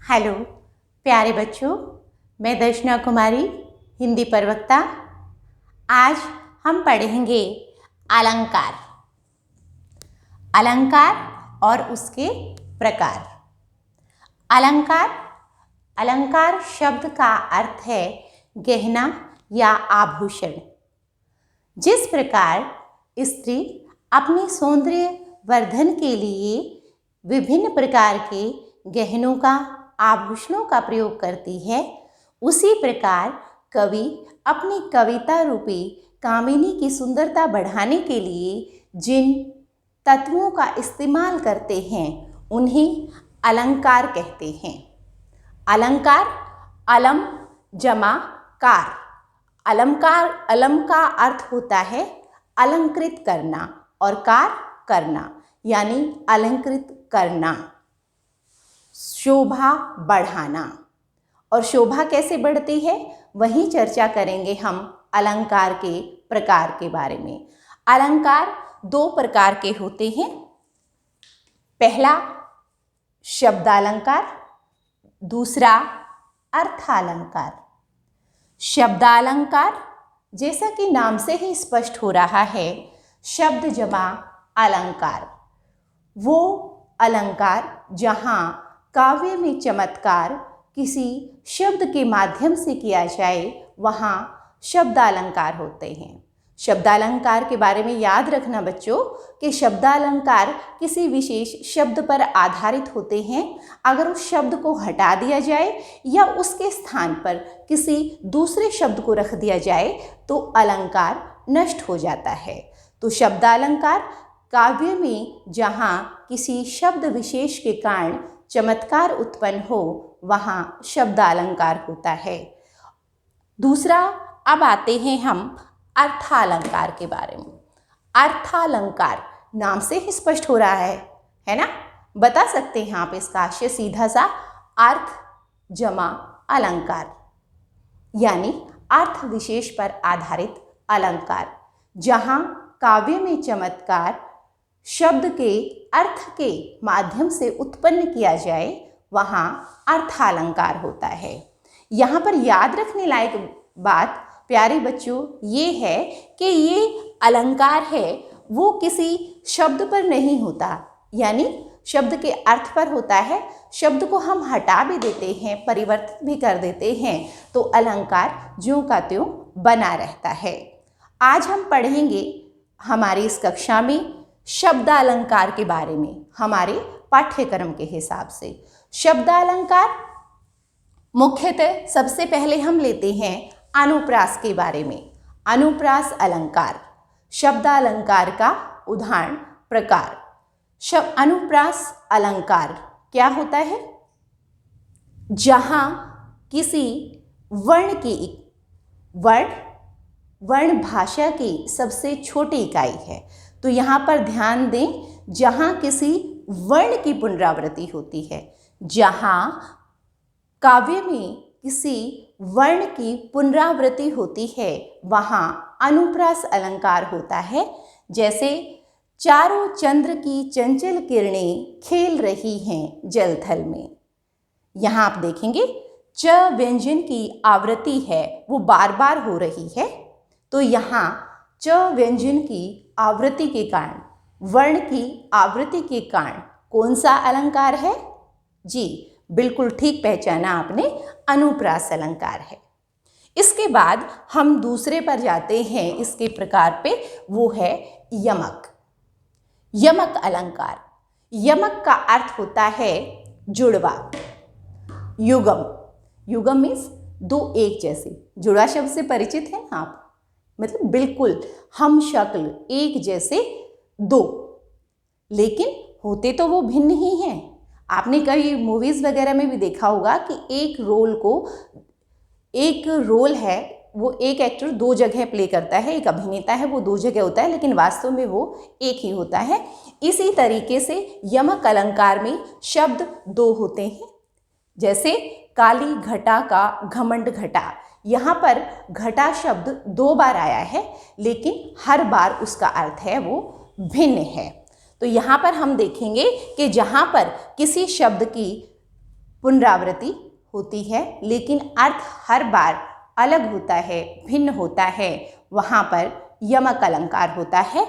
Hello प्यारे बच्चों, मैं दर्शना कुमारी, हिंदी प्रवक्ता। आज हम पढ़ेंगे अलंकार। अलंकार और उसके प्रकार। अलंकार अलंकार शब्द का अर्थ है गहना या आभूषण। जिस प्रकार स्त्री अपने सौंदर्य वर्धन के लिए विभिन्न प्रकार के गहनों का, आभूषणों का प्रयोग करती है, उसी प्रकार कवि अपनी कविता रूपी कामिनी की सुंदरता बढ़ाने के लिए जिन तत्वों का इस्तेमाल करते हैं उन्हें अलंकार कहते हैं। अलंकार अलम जमा कार। अलम का अर्थ होता है अलंकृत करना और कार करना, यानी अलंकृत करना, शोभा बढ़ाना। और शोभा कैसे बढ़ती है वही चर्चा करेंगे हम अलंकार के प्रकार के बारे में। अलंकार दो प्रकार के होते हैं। पहला शब्दालंकार, दूसरा अर्थालंकार। शब्दालंकार जैसा कि नाम से ही स्पष्ट हो रहा है, शब्द जमा अलंकार। वो अलंकार जहाँ काव्य में चमत्कार किसी शब्द के माध्यम से किया जाए, वहाँ शब्दालंकार होते हैं। शब्दालंकार के बारे में याद रखना बच्चों कि शब्दालंकार किसी विशेष शब्द पर आधारित होते हैं। अगर उस शब्द को हटा दिया जाए या उसके स्थान पर किसी दूसरे शब्द को रख दिया जाए तो अलंकार नष्ट हो जाता है। तो शब्दालंकार काव्य में जहाँ किसी शब्द विशेष के कारण चमत्कार उत्पन्न हो, वहाँ शब्दालंकार होता है। दूसरा, अब आते हैं हम अर्थालंकार के बारे में। अर्थालंकार नाम से ही स्पष्ट हो रहा है ना? बता सकते हैं आप इसका आशय सीधा सा, अर्थ जमा अलंकार, यानी अर्थ विशेष पर आधारित अलंकार। जहाँ काव्य में चमत्कार शब्द के अर्थ के माध्यम से उत्पन्न किया जाए, वहाँ अर्थालंकार होता है। यहाँ पर याद रखने लायक बात प्यारे बच्चों ये है कि ये अलंकार है वो किसी शब्द पर नहीं होता, यानी शब्द के अर्थ पर होता है। शब्द को हम हटा भी देते हैं, परिवर्तित भी कर देते हैं, तो अलंकार ज्यों का त्यों बना रहता है। आज हम पढ़ेंगे हमारी इस कक्षा में शब्दालंकार के बारे में, हमारे पाठ्यक्रम के हिसाब से। शब्दालंकार मुख्यतः सबसे पहले हम लेते हैं अनुप्रास के बारे में। अनुप्रास अलंकार शब्दालंकार का उदाहरण प्रकार। अनुप्रास अलंकार क्या होता है? जहाँ किसी वर्ण भाषा की सबसे छोटी इकाई है। तो यहाँ पर ध्यान दें, जहाँ किसी वर्ण की पुनरावृत्ति होती है, जहाँ काव्य में किसी वर्ण की पुनरावृत्ति होती है, वहाँ अनुप्रास अलंकार होता है। जैसे चारों चंद्र की चंचल किरणें खेल रही हैं जलथल में। यहाँ आप देखेंगे च व्यंजन की आवृत्ति है वो बार बार हो रही है, तो यहाँ च व्यंजन की आवृत्ति के कारण, वर्ण की आवृत्ति के कारण कौन सा अलंकार है? जी बिल्कुल ठीक पहचाना आपने, अनुप्रास अलंकार है। इसके बाद हम दूसरे पर जाते हैं इसके प्रकार पे, वो है यमक। यमक अलंकार। यमक का अर्थ होता है जुड़वा। युगम, युगम मीन्स दो एक जैसे। जुड़ा शब्द से परिचित हैं आप? मतलब बिल्कुल हम शक्ल एक जैसे दो, लेकिन होते तो वो भिन्न ही हैं। आपने कई मूवीज़ वगैरह में भी देखा होगा कि एक रोल है वो एक एक्टर दो जगह प्ले करता है, एक अभिनेता है वो दो जगह होता है, लेकिन वास्तव में वो एक ही होता है। इसी तरीके से यमक अलंकार में शब्द दो होते हैं। जैसे काली घटा का घमंड घटा, यहाँ पर घटा शब्द दो बार आया है, लेकिन हर बार उसका अर्थ है वो भिन्न है। तो यहाँ पर हम देखेंगे कि जहाँ पर किसी शब्द की पुनरावृत्ति होती है लेकिन अर्थ हर बार अलग होता है, भिन्न होता है, वहाँ पर यमक अलंकार होता है।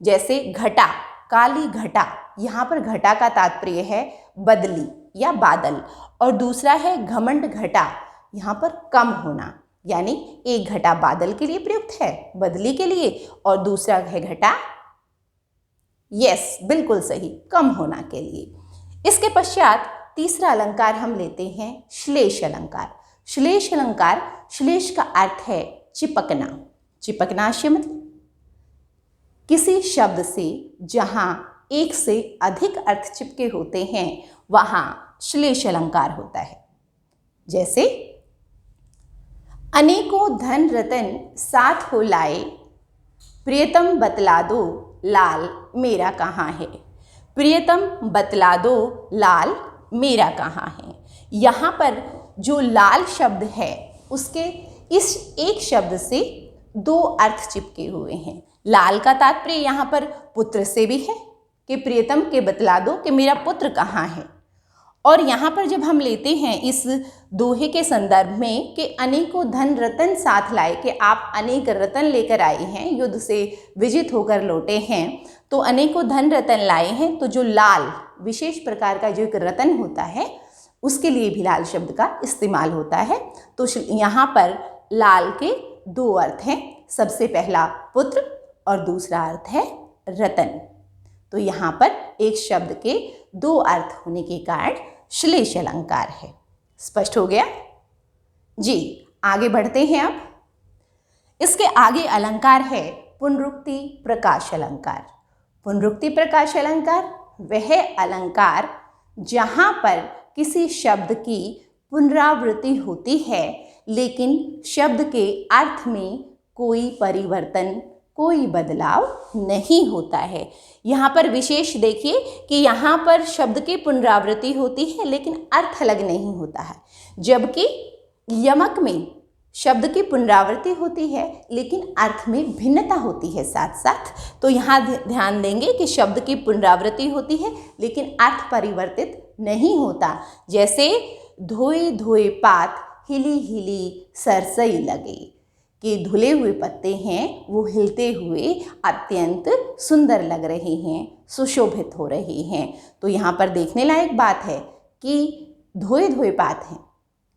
जैसे घटा, काली घटा, यहाँ पर घटा का तात्पर्य है बदली या बादल, और दूसरा है घमंड घटा, यहाँ पर कम होना, यानी एक घटा बादल के लिए प्रयुक्त है, बदली के लिए, और दूसरा है घटा, यस बिल्कुल सही, कम होना के लिए। इसके पश्चात तीसरा अलंकार हम लेते हैं श्लेष अलंकार। श्लेष अलंकार, श्लेष का अर्थ है चिपकना, चिपकनाश्य मतलब किसी शब्द से जहां एक से अधिक अर्थ चिपके होते हैं वहां श्लेष अलंकार होता है। जैसे अनेकों धन रतन साथ हो लाए, प्रियतम बतला दो लाल मेरा कहाँ है। प्रियतम बतला दो लाल मेरा कहाँ है। यहाँ पर जो लाल शब्द है उसके इस एक शब्द से दो अर्थ चिपके हुए हैं। लाल का तात्पर्य यहाँ पर पुत्र से भी है कि प्रियतम के बतला दो कि मेरा पुत्र कहाँ है, और यहाँ पर जब हम लेते हैं इस दोहे के संदर्भ में कि अनेकों धन रतन साथ लाए, कि आप अनेक रतन लेकर आए हैं, युद्ध से विजित होकर लौटे हैं तो अनेकों धन रतन लाए हैं, तो जो लाल विशेष प्रकार का जो एक रतन होता है उसके लिए भी लाल शब्द का इस्तेमाल होता है। तो यहाँ पर लाल के दो अर्थ हैं, सबसे पहला पुत्र और दूसरा अर्थ है रतन। तो यहाँ पर एक शब्द के दो अर्थ होने के कारण श्लेष अलंकार है। स्पष्ट हो गया जी। आगे बढ़ते हैं। अब इसके आगे अलंकार है पुनरुक्ति प्रकाश अलंकार। पुनरुक्ति प्रकाश अलंकार वह अलंकार जहाँ पर किसी शब्द की पुनरावृत्ति होती है लेकिन शब्द के अर्थ में कोई परिवर्तन, कोई बदलाव नहीं होता है। यहाँ पर विशेष देखिए कि यहाँ पर शब्द की पुनरावृत्ति होती है लेकिन अर्थ अलग नहीं होता है, जबकि यमक में शब्द की पुनरावृत्ति होती है लेकिन अर्थ में भिन्नता होती है साथ साथ। तो यहाँ ध्यान देंगे कि शब्द की पुनरावृत्ति होती है लेकिन अर्थ परिवर्तित नहीं होता। जैसे धोए धोए पात हिली हिली सरसई लगे, कि धुले हुए पत्ते हैं वो हिलते हुए अत्यंत सुंदर लग रहे हैं, सुशोभित हो रहे हैं। तो यहाँ पर देखने लायक बात है कि धोए धोए पात हैं,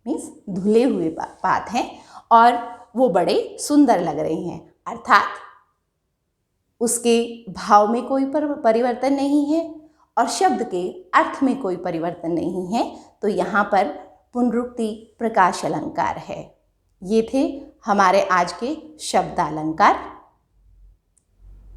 मीन्स धुले हुए पात हैं और वो बड़े सुंदर लग रहे हैं, अर्थात उसके भाव में कोई परिवर्तन नहीं है और शब्द के अर्थ में कोई परिवर्तन नहीं है। तो यहाँ पर पुनरुक्ति प्रकाश अलंकार है। ये थे हमारे आज के शब्दालंकार।